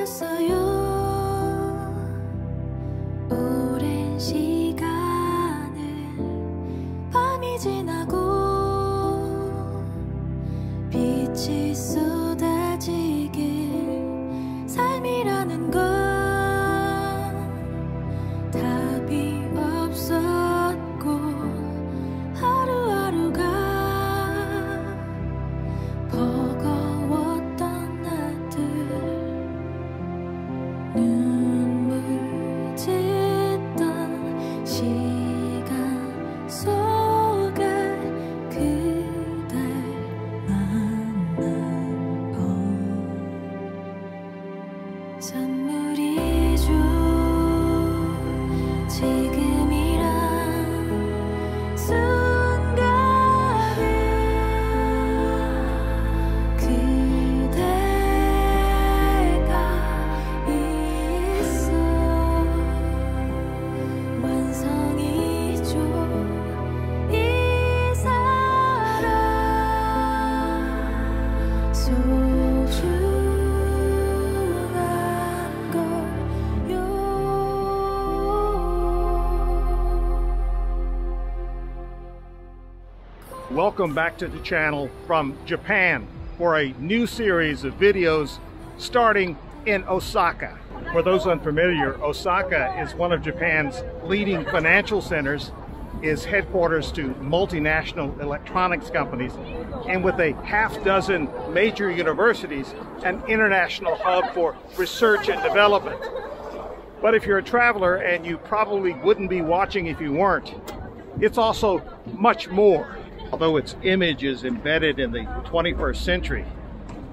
기다렸어요. 오랜 시간을 밤이 지나고 빛이 쏟아지길 삶이라는 건 답이 없었고 하루하루가 버거웠던 날들 눈물 짓던 시간 속에 그댈 만난 법 선물이죠 지금이란 순간을 그대가 있어 완성이죠 이 사랑 소중한 걸요. Welcome back to the channel from Japan for a new series of videos starting in Osaka. For those unfamiliar, Osaka is one of Japan's leading financial centers, is headquarters to multinational electronics companies, and with a half-dozen major universities, an international hub for research and development. But if you're a traveler, and you probably wouldn't be watching if you weren't, it's also much more. Although its image is embedded in the 21st century,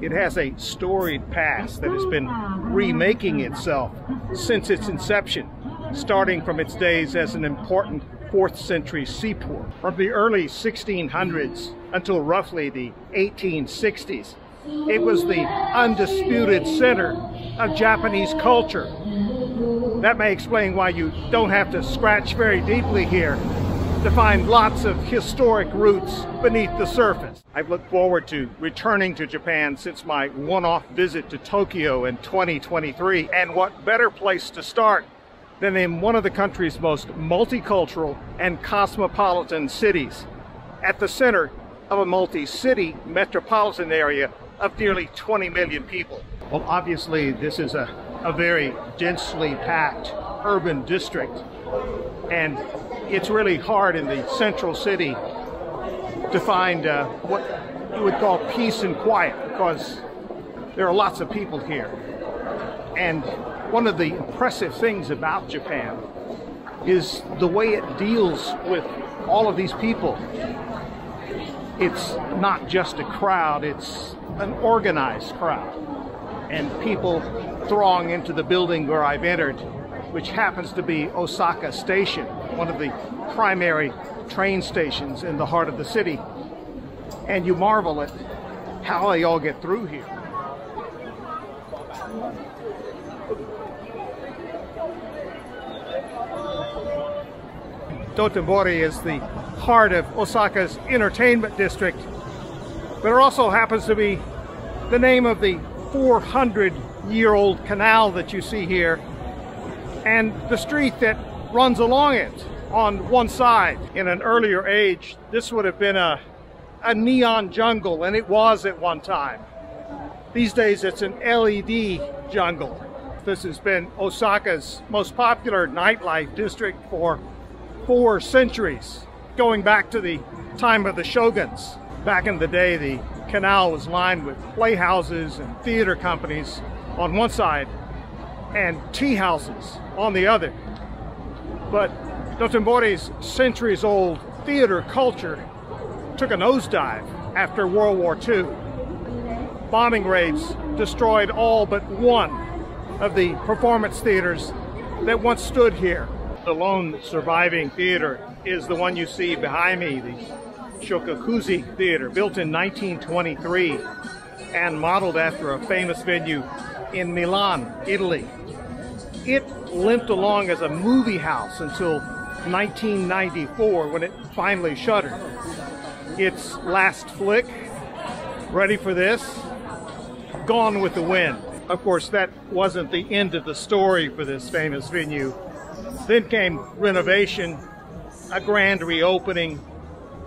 it has a storied past that has been remaking itself since its inception, starting from its days as an important 4th century seaport. From the early 1600s until roughly the 1860s, it was the undisputed center of Japanese culture. That may explain why you don't have to scratch very deeply here to find lots of historic roots beneath the surface. I've looked forward to returning to Japan since my one-off visit to Tokyo in 2023, and what better place to start than in one of the country's most multicultural and cosmopolitan cities, at the center of a multi-city metropolitan area of nearly 20 million people. Well, obviously this is a very densely packed urban district, and it's really hard in the central city to find what you would call peace and quiet, because there are lots of people here. And one of the impressive things about Japan is the way it deals with all of these people. It's not just a crowd, it's an organized crowd. And people throng into the building where I've entered, which happens to be Osaka Station, one of the primary train stations in the heart of the city. And you marvel at how they all get through here. Dotonbori is the heart of Osaka's entertainment district, but it also happens to be the name of the 400-year-old canal that you see here, and the street that runs along it on one side. In an earlier age, this would have been a neon jungle, and it was at one time. These days it's an LED jungle. This has been Osaka's most popular nightlife district for 4 centuries, going back to the time of the shoguns. Back in the day, the canal was lined with playhouses and theater companies on one side and tea houses on the other. But Dotonbori's centuries-old theater culture took a nosedive after World War II. Bombing raids destroyed all but one of the performance theaters that once stood here. The lone surviving theater is the one you see behind me, the Shokakuzi Theater, built in 1923 and modeled after a famous venue in Milan, Italy. It limped along as a movie house until 1994, when it finally shuttered. Its last flick, ready for this? Gone with the Wind. Of course, that wasn't the end of the story for this famous venue. Then came renovation, a grand reopening,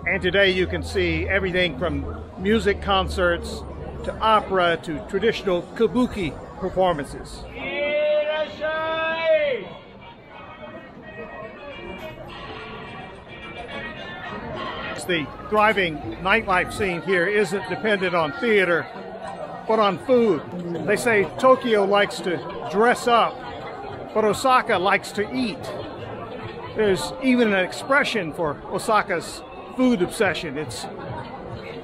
and today you can see everything from music concerts to opera to traditional kabuki performances. The thriving nightlife scene here isn't dependent on theater, but on food. They say Tokyo likes to dress up, but Osaka likes to eat. There's even an expression for Osaka's food obsession. It's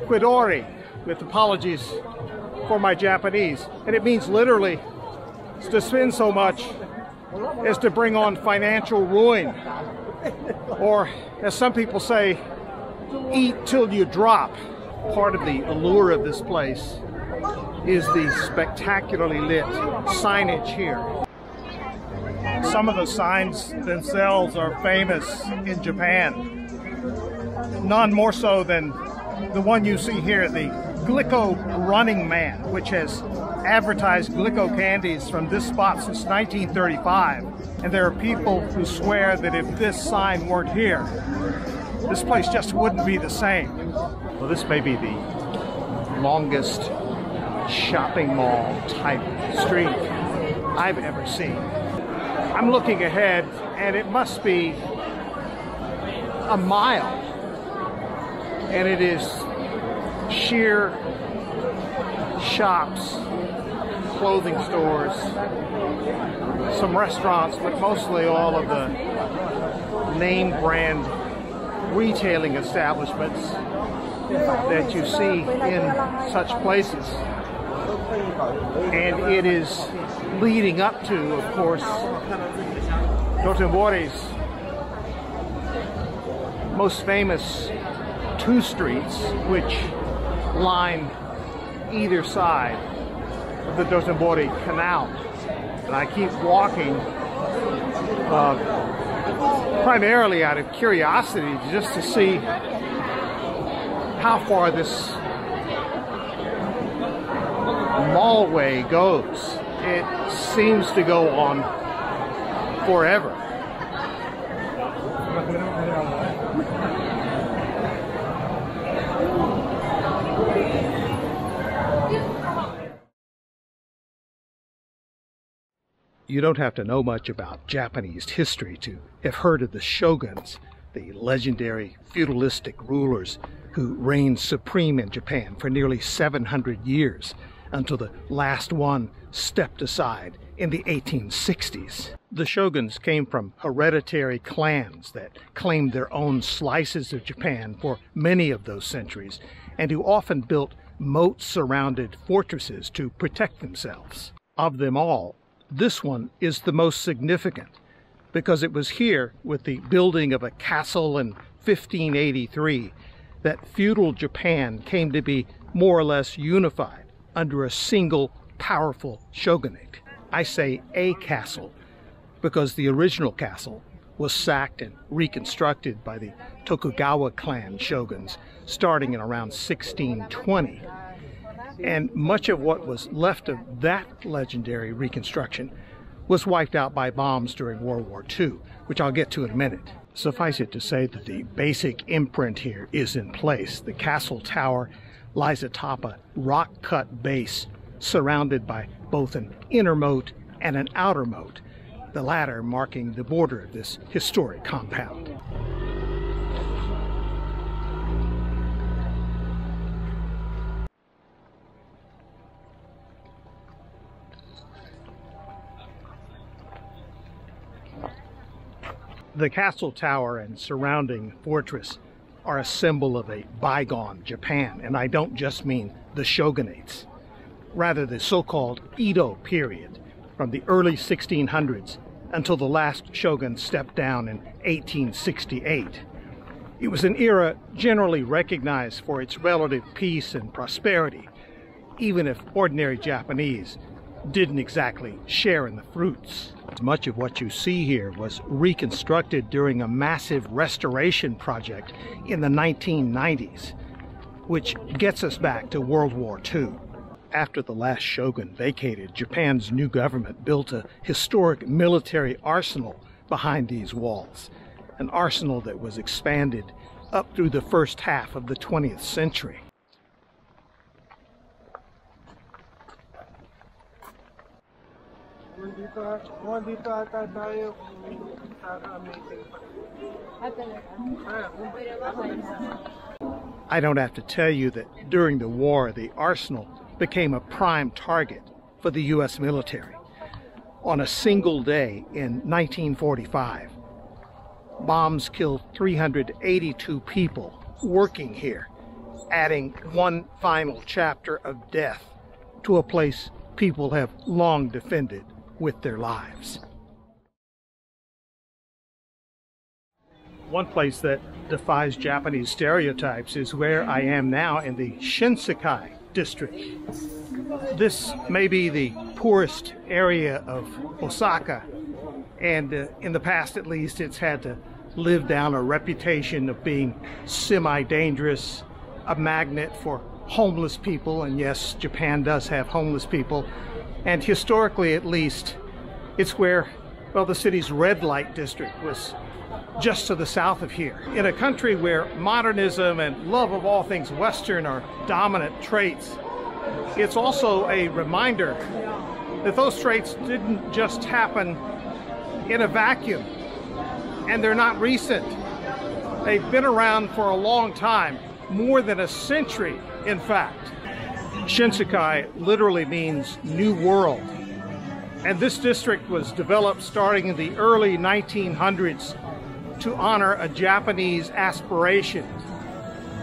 quidori, with apologies for my Japanese. And it means literally to spend so much as to bring on financial ruin. Or, as some people say, eat till you drop. Part of the allure of this place is the spectacularly lit signage here. Some of the signs themselves are famous in Japan. None more so than the one you see here, the Glico Running Man, which has advertised Glico candies from this spot since 1935. And there are people who swear that if this sign weren't here, this place just wouldn't be the same. Well, this may be the longest shopping mall type street I've ever seen. I'm looking ahead and it must be a mile. And it is sheer shops, clothing stores, some restaurants, but mostly all of the name brand retailing establishments that you see in such places. And it is leading up to, of course, Dotonbori's most famous two streets, which line either side of the Dotonbori canal. And I keep walking primarily out of curiosity, just to see how far this mallway goes. It seems to go on forever. You don't have to know much about Japanese history to have heard of the shoguns, the legendary feudalistic rulers who reigned supreme in Japan for nearly 700 years until the last one stepped aside in the 1860s. The shoguns came from hereditary clans that claimed their own slices of Japan for many of those centuries, and who often built moat-surrounded fortresses to protect themselves. Of them all, this one is the most significant, because it was here, with the building of a castle in 1583, that feudal Japan came to be more or less unified under a single powerful shogunate. I say a castle because the original castle was sacked and reconstructed by the Tokugawa clan shoguns starting in around 1620. And much of what was left of that legendary reconstruction was wiped out by bombs during World War II, which I'll get to in a minute. Suffice it to say that the basic imprint here is in place. The castle tower lies atop a rock-cut base surrounded by both an inner moat and an outer moat, the latter marking the border of this historic compound. The castle tower and surrounding fortress are a symbol of a bygone Japan, and I don't just mean the shogunates. Rather, the so-called Edo period, from the early 1600s until the last shogun stepped down in 1868. It was an era generally recognized for its relative peace and prosperity, even if ordinary Japanese didn't exactly share in the fruits. Much of what you see here was reconstructed during a massive restoration project in the 1990s, which gets us back to World War II. After the last shogun vacated, Japan's new government built a historic military arsenal behind these walls, an arsenal that was expanded up through the first half of the 20th century. I don't have to tell you that during the war, the arsenal became a prime target for the U.S. military. On a single day in 1945, bombs killed 382 people working here, adding one final chapter of death to a place people have long defended with their lives. One place that defies Japanese stereotypes is where I am now in the Shinsekai district. This may be the poorest area of Osaka, and in the past at least it's had to live down a reputation of being semi-dangerous, a magnet for homeless people, and yes, Japan does have homeless people, and historically at least it's where, well, the city's red light district was just to the south of here. In a country where modernism and love of all things Western are dominant traits, it's also a reminder that those traits didn't just happen in a vacuum, and they're not recent. They've been around for a long time, more than a century, in fact. Shinsekai literally means new world, and this district was developed starting in the early 1900s to honor a Japanese aspiration.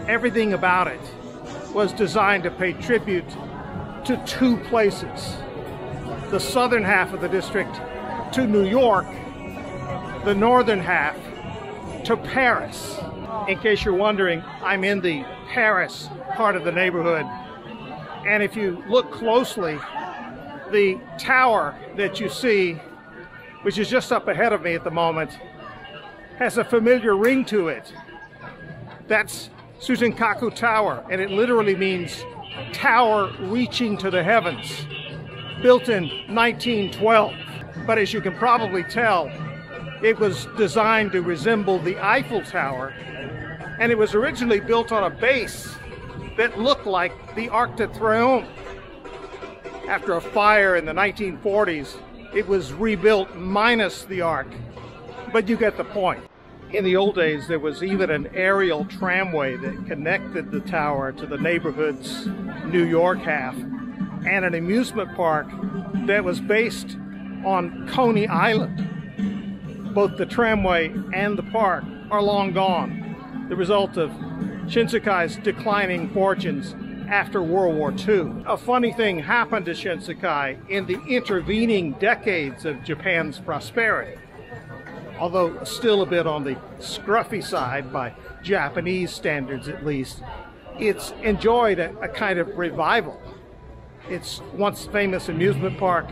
Everything about it was designed to pay tribute to two places. The southern half of the district to New York, the northern half to Paris. In case you're wondering, I'm in the Paris part of the neighborhood, and if you look closely, the tower that you see, which is just up ahead of me at the moment, has a familiar ring to it. That's Shinsekai Tower, and it literally means tower reaching to the heavens, built in 1912. But as you can probably tell, it was designed to resemble the Eiffel Tower, and it was originally built on a base that looked like the Arc de Triomphe. After a fire in the 1940s, it was rebuilt minus the Arc, but you get the point. In the old days, there was even an aerial tramway that connected the tower to the neighborhood's New York half, and an amusement park that was based on Coney Island. Both the tramway and the park are long gone, the result of Shinsekai's declining fortunes after World War II. A funny thing happened to Shinsekai in the intervening decades of Japan's prosperity. Although still a bit on the scruffy side by Japanese standards at least, it's enjoyed a kind of revival. Its once famous amusement park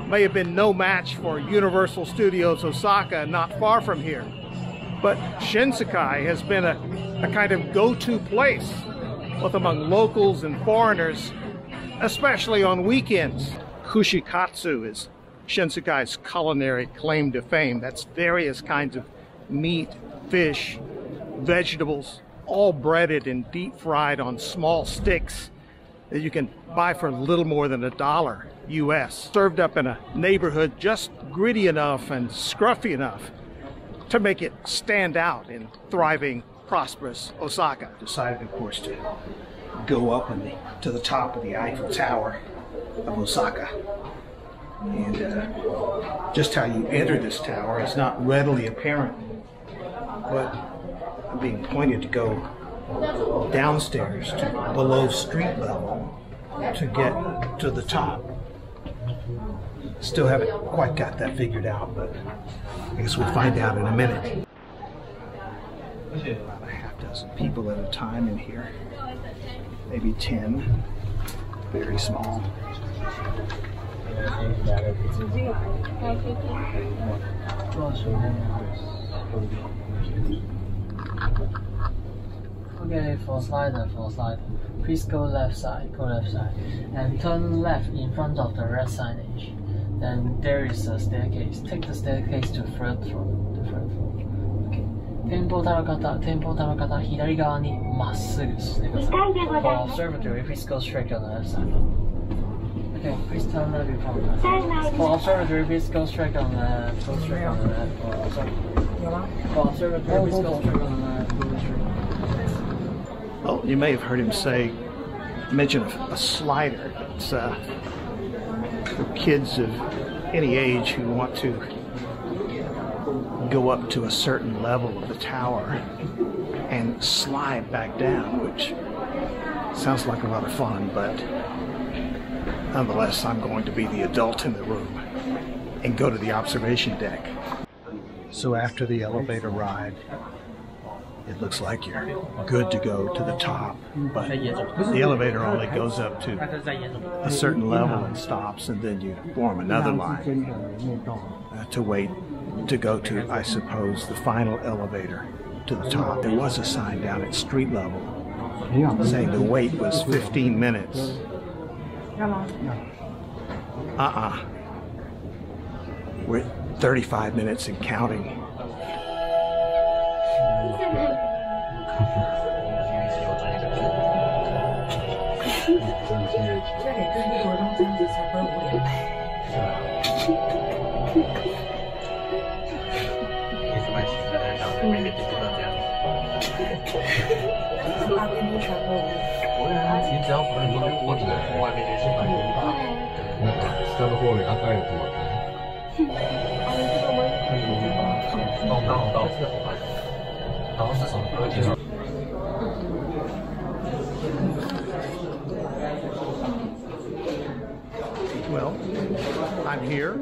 may have been no match for Universal Studios Osaka, not far from here. But Shinsekai has been a kind of go-to place, both among locals and foreigners, especially on weekends. Kushikatsu is Shinsekai's culinary claim to fame. That's various kinds of meat, fish, vegetables, all breaded and deep fried on small sticks that you can buy for little more than $1 US, served up in a neighborhood just gritty enough and scruffy enough to make it stand out in thriving, prosperous Osaka. Decided, of course, to go up to the top of the Eiffel Tower of Osaka. And just how you enter this tower is not readily apparent, but I'm being pointed to go downstairs to below street level to get to the top. Still haven't quite got that figured out, but I guess we'll find out in a minute. About a half dozen people at a time in here, maybe 10, very small. Okay, for slider. Please go left side, and turn left in front of the red signage. Then there is a staircase. Take the staircase to third floor. Okay. 展望台の方、左側にまっすぐしてください。For observatory, please go straight on the left side. Okay, please turn left in front of us. For observatory, please go straight on the left. Go straight on the left. For observatory, please go straight on the left. Go straight. Well, you may have heard him mention a slider. It's for kids of any age who want to go up to a certain level of the tower and slide back down, which sounds like a lot of fun, but nonetheless, I'm going to be the adult in the room and go to the observation deck. So after the elevator ride, it looks like you're good to go to the top, but the elevator only goes up to a certain level and stops, and then you form another line to wait to go to, I suppose, the final elevator to the top. There was a sign down at street level saying the wait was 15 minutes. We're at 35 minutes and counting. Well, I'm here